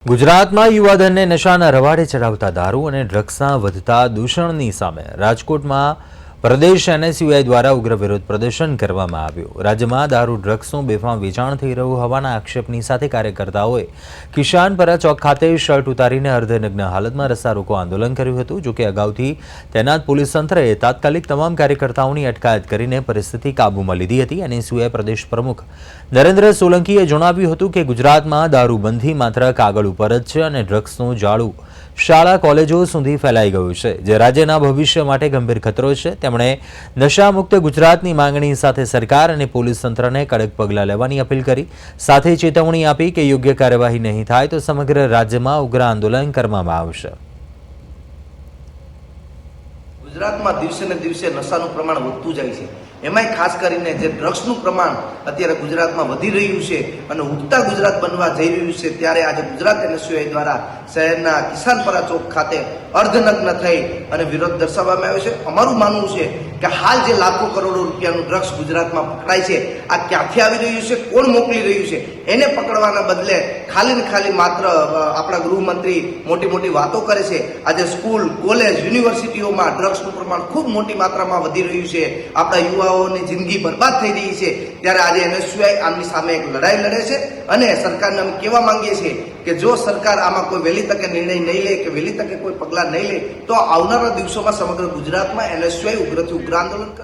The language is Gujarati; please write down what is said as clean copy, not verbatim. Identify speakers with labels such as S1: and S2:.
S1: ગુજરાતમાં યુવાધનને નશાના રવાડે ચડાવતા દારૂ અને ડ્રગ્સના વધતા દૂષણની સામે રાજકોટમાં પ્રદેશ એનએસયુઆઈ દ્વારા ઉગ્ર વિરોધ પ્રદર્શન કરવામાં આવ્યું। રાજ્યમાં દારૂ ડ્રગ્સનું બેફામ વેચાણ થઈ રહ્યું હોવાના આક્ષેપની સાથે કાર્યકર્તાઓએ કિશાનપરા ચોક ખાતે શર્ટ ઉતારીને અર્ધનગ્ન હાલતમાં રસ્તા રોકો આંદોલન કર્યું હતું। જોકે અગાઉથી તૈનાત પોલીસ તંત્રએ તાત્કાલિક તમામ કાર્યકર્તાઓની અટકાયત કરીને પરિસ્થિતિ કાબૂમાં લીધી હતી। એનએસયુઆઈ પ્રદેશ પ્રમુખ નરેન્દ્ર સોલંકીએ જણાવ્યું હતું કે ગુજરાતમાં દારૂબંધી માત્ર કાગળ ઉપર જ છે અને ડ્રગ્સનું જાળું શાળા કોલેજો સુધી ફેલાઈ ગયું છે, જે રાજ્યના ભવિષ્ય માટે ગંભીર ખતરો છે। તેમણે નશામુક્ત ગુજરાતની માંગણી સાથે સરકાર અને પોલીસ તંત્રને કડક પગલાં લેવાની અપીલ કરી, સાથે ચેતવણી આપી કે યોગ્ય કાર્યવાહી નહીં થાય તો સમગ્ર રાજ્યમાં ઉગ્ર આંદોલન કરવામાં આવશે।
S2: ગુજરાતમાં દિવસે ને દિવસે નશાનું પ્રમાણ વધતું જાય છે, એમાંય ખાસ કરીને જે ડ્રગ્સનું પ્રમાણ અત્યારે ગુજરાતમાં વધી રહ્યું છે અને ઉગતા ગુજરાત બનવા જઈ રહ્યું છે, ત્યારે આજે ગુજરાત એનએસયુઆઈ દ્વારા શહેરના કિશાનપરા ચોક ખાતે અર્ધનગ્ન થઈ અને વિરોધ દર્શાવવામાં આવ્યો છે। અમારું માનવું છે કે હાલ જે લાખો કરોડો રૂપિયાનું ડ્રગ્સ ગુજરાતમાં પકડાય છે, આ ક્યાંથી આવી રહ્યું છે, કોણ મોકલી રહ્યું છે, એને પકડવાના બદલે ખાલી ને ખાલી માત્ર આપણા ગૃહમંત્રી મોટી મોટી વાતો કરે છે। આજે સ્કૂલ, કોલેજ, યુનિવર્સિટીઓમાં ડ્રગ્સનું પ્રમાણ ખૂબ મોટી માત્રામાં વધી રહ્યું છે, આપણા યુવાઓની જિંદગી બરબાદ થઈ રહી છે, ત્યારે આજે એનએસયુઆઈ આમની સામે એક લડાઈ લડે છે અને સરકારને અમે કહેવા માંગીએ છીએ કે જો સરકાર આમાં કોઈ વહેલી તકે નિર્ણય નહીં લે કે વહેલી તકે કોઈ પગલાં નહીં લે તો આવનારા દિવસોમાં સમગ્ર ગુજરાતમાં એનએસયુઆઈ ઉગ્રથી ઉગ્ર આંદોલન કરશે।